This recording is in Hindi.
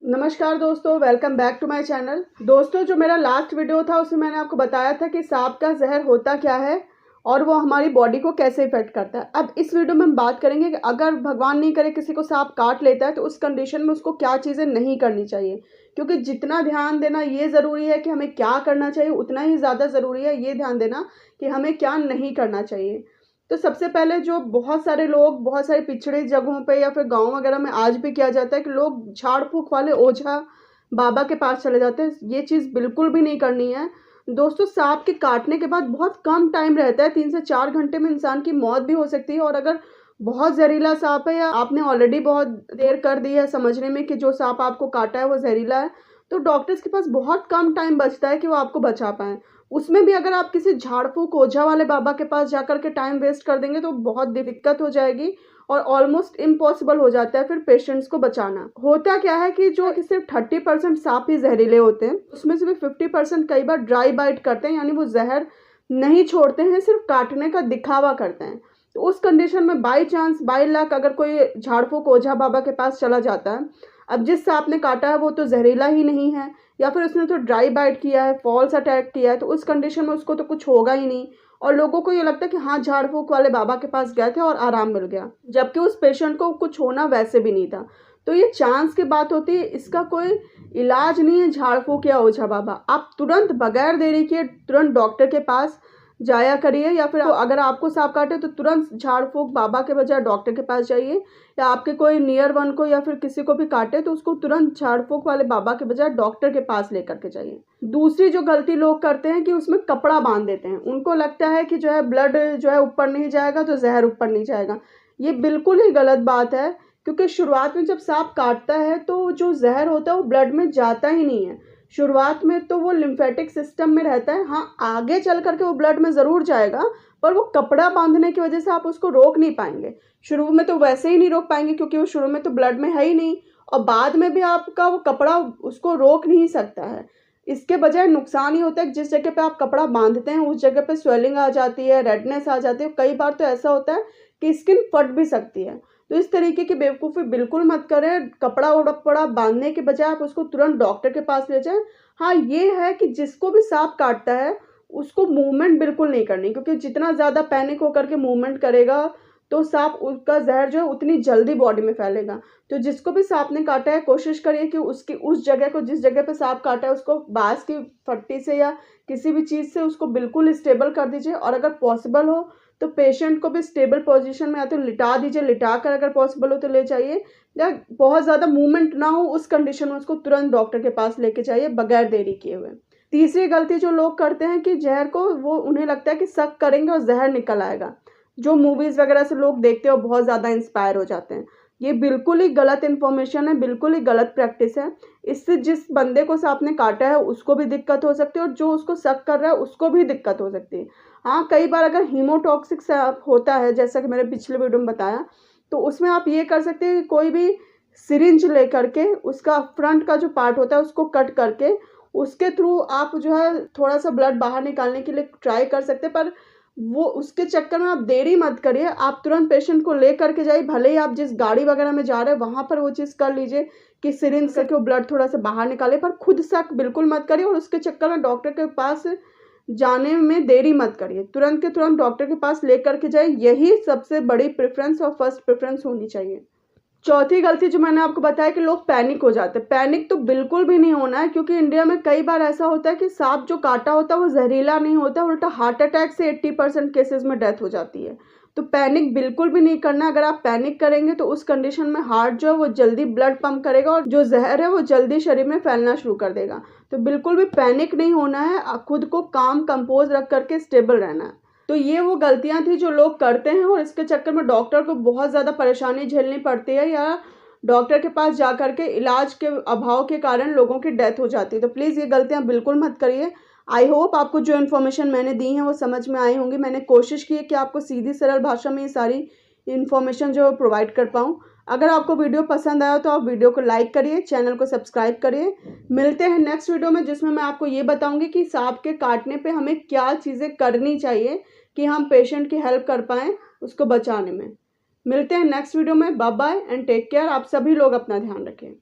नमस्कार दोस्तों, welcome back to my channel. दोस्तों, जो मेरा लास्ट वीडियो था उसमें मैंने आपको बताया था कि सांप का जहर होता क्या है और वो हमारी बॉडी को कैसे इफेक्ट करता है। अब इस वीडियो में हम बात करेंगे कि अगर भगवान नहीं करे किसी को सांप काट लेता है तो उस कंडीशन में उसको क्या चीज़ें नहीं करनी चाहिए, क्योंकि जितना ध्यान देना ये ज़रूरी है कि हमें क्या करना चाहिए, उतना ही ज़्यादा ज़रूरी है ये ध्यान देना कि हमें क्या नहीं करना चाहिए। तो सबसे पहले जो बहुत सारे लोग बहुत सारी पिछड़ी जगहों पे या फिर गाँव वगैरह में आज भी किया जाता है कि लोग झाड़ फूँक वाले ओझा बाबा के पास चले जाते हैं। ये चीज़ बिल्कुल भी नहीं करनी है। दोस्तों, सांप के काटने के बाद बहुत कम टाइम रहता है, 3 से 4 घंटे में इंसान की मौत भी हो सकती है। और अगर बहुत जहरीला सांप है या आपने ऑलरेडी बहुत देर कर दी है समझने में कि जो सांप आपको काटा है वो जहरीला है, तो डॉक्टर्स के पास बहुत कम टाइम बचता है कि वो आपको बचा पाएँ। उसमें भी अगर आप किसी झाड़ फूँक ओझा वाले बाबा के पास जाकर के टाइम वेस्ट कर देंगे तो बहुत दिक्कत हो जाएगी और ऑलमोस्ट इम्पॉसिबल हो जाता है फिर पेशेंट्स को बचाना। होता क्या है कि जो सिर्फ 30% सांप ही जहरीले होते हैं, उसमें से भी 50% कई बार ड्राई बाइट करते हैं, यानी वो जहर नहीं छोड़ते हैं, सिर्फ काटने का दिखावा करते हैं। तो उस कंडीशन में बाई चांस बाई लक अगर कोई झाड़ फूँक ओझा बाबा के पास चला जाता है, अब जिस सांप ने काटा है वो तो जहरीला ही नहीं है या फिर उसने तो ड्राई बाइट किया है, फॉल्स अटैक किया है, तो उस कंडीशन में उसको तो कुछ होगा ही नहीं और लोगों को ये लगता है कि हाँ, झाड़ फूँक वाले बाबा के पास गए थे और आराम मिल गया, जबकि उस पेशेंट को कुछ होना वैसे भी नहीं था। तो ये चांस की बात होती है, इसका कोई इलाज नहीं है झाड़ फूँक या ओझा बाबा। आप तुरंत बगैर देरी किए तुरंत डॉक्टर के पास जाया करिए, या फिर अगर आपको सांप काटे तो तुरंत झाड़ फूँक बाबा के बजाय डॉक्टर के पास जाइए, या आपके कोई नियर वन को या फिर किसी को भी काटे तो उसको तुरंत झाड़ फूँक वाले बाबा के बजाय डॉक्टर के पास लेकर के जाइए। दूसरी जो गलती लोग करते हैं कि उसमें कपड़ा बांध देते हैं। उनको लगता है कि जो है ब्लड जो है ऊपर नहीं जाएगा तो जहर ऊपर नहीं जाएगा। ये बिल्कुल ही गलत बात है, क्योंकि शुरुआत में जब सांप काटता है तो जो जहर होता है वो ब्लड में जाता ही नहीं है। शुरुआत में तो वो लिम्फेटिक सिस्टम में रहता है। हाँ, आगे चल करके वो ब्लड में ज़रूर जाएगा, पर वो कपड़ा बांधने की वजह से आप उसको रोक नहीं पाएंगे। शुरू में तो वैसे ही नहीं रोक पाएंगे क्योंकि वो शुरू में तो ब्लड में है ही नहीं, और बाद में भी आपका वो कपड़ा उसको रोक नहीं सकता है। इसके बजाय नुकसान ही होता है कि जिस जगह पे आप कपड़ा बांधते हैं उस जगह पे स्वेलिंग आ जाती है, रेडनेस आ जाती है। कई बार तो ऐसा होता है कि स्किन फट भी सकती है। तो इस तरीके की बेवकूफ़ी बिल्कुल मत करें। कपड़ा वपड़ा बांधने के बजाय आप उसको तुरंत डॉक्टर के पास ले जाएं। हाँ, ये है कि जिसको भी सांप काटता है उसको मूवमेंट बिल्कुल नहीं करनी, क्योंकि जितना ज़्यादा पैनिक होकर के मूवमेंट करेगा तो सांप उसका जहर जो है उतनी जल्दी बॉडी में फैलेगा। तो जिसको भी सांप ने काटा है कोशिश करिए कि उसकी उस जगह को, जिस जगह पे सांप काटा है, उसको बाँस की फट्टी से या किसी भी चीज़ से उसको बिल्कुल स्टेबल कर दीजिए। और अगर पॉसिबल हो तो पेशेंट को भी स्टेबल पोजीशन में या तो लिटा दीजिए, लिटा कर अगर पॉसिबल हो तो ले जाइए, या बहुत ज़्यादा मूवमेंट ना हो उस कंडीशन में उसको तुरंत डॉक्टर के पास लेके जाइए बगैर देरी किए हुए। तीसरी गलती जो लोग करते हैं कि जहर को वो उन्हें लगता है कि शक करेंगे और जहर निकल आएगा। जो मूवीज़ वगैरह से लोग देखते हैं और बहुत ज़्यादा इंस्पायर हो जाते हैं। ये बिल्कुल ही गलत इन्फॉर्मेशन है, बिल्कुल ही गलत प्रैक्टिस है। इससे जिस बंदे को सांप ने काटा है उसको भी दिक्कत हो सकती है और जो उसको शक कर रहा है उसको भी दिक्कत हो सकती है। हाँ, कई बार अगर हीमोटॉक्सिक सांप होता है, जैसा कि मैंने पिछले वीडियो में बताया, तो उसमें आप ये कर सकते हैं कि कोई भी सिरिंज लेकर के उसका फ्रंट का जो पार्ट होता है उसको कट करके उसके थ्रू आप जो है थोड़ा-सा ब्लड बाहर निकालने के लिए ट्राई कर सकते हैं। पर वो उसके चक्कर में आप देरी मत करिए, आप तुरंत पेशेंट को ले करके जाइए। भले ही आप जिस गाड़ी वगैरह में जा रहे हैं वहाँ पर वो चीज़ कर लीजिए कि सिरिंज से वो ब्लड थोड़ा-सा बाहर निकाले, पर खुद शक बिल्कुल मत करिए और उसके चक्कर में डॉक्टर के पास जाने में देरी मत करिए। तुरंत के तुरंत डॉक्टर के पास ले करके जाइए। यही सबसे बड़ी प्रेफ़रेंस और फर्स्ट प्रेफ़रेंस होनी चाहिए। चौथी गलती जो मैंने आपको बताया कि लोग पैनिक हो जाते हैं। पैनिक तो बिल्कुल भी नहीं होना है, क्योंकि इंडिया में कई बार ऐसा होता है कि सांप जो काटा होता है वो जहरीला नहीं होता, उल्टा हार्ट अटैक से 80% केसेस में डेथ हो जाती है। तो पैनिक बिल्कुल भी नहीं करना। अगर आप पैनिक करेंगे तो उस कंडीशन में हार्ट जो है वो जल्दी ब्लड पंप करेगा और जो जहर है वो जल्दी शरीर में फैलना शुरू कर देगा। तो बिल्कुल भी पैनिक नहीं होना है, खुद को काम कंपोज रख करके स्टेबल रहना है। तो ये वो गलतियाँ थी जो लोग करते हैं और इसके चक्कर में डॉक्टर को बहुत ज़्यादा परेशानी झेलनी पड़ती है, या डॉक्टर के पास जा कर के इलाज के अभाव के कारण लोगों की डेथ हो जाती है। तो प्लीज़ ये गलतियाँ बिल्कुल मत करिए। आई होप आपको जो इन्फॉर्मेशन मैंने दी है वो समझ में आई होंगी। मैंने कोशिश की है कि आपको सीधी सरल भाषा में ये सारी इन्फॉर्मेशन जो प्रोवाइड कर पाऊँ। अगर आपको वीडियो पसंद आया तो आप वीडियो को लाइक करिए, चैनल को सब्सक्राइब करिए। मिलते हैं नेक्स्ट वीडियो में, जिसमें मैं आपको ये बताऊँगी कि सांप के काटने पे हमें क्या चीज़ें करनी चाहिए कि हम पेशेंट की हेल्प कर पाएँ उसको बचाने में। मिलते हैं नेक्स्ट वीडियो में। Bye bye and take care. आप सभी लोग अपना ध्यान रखें।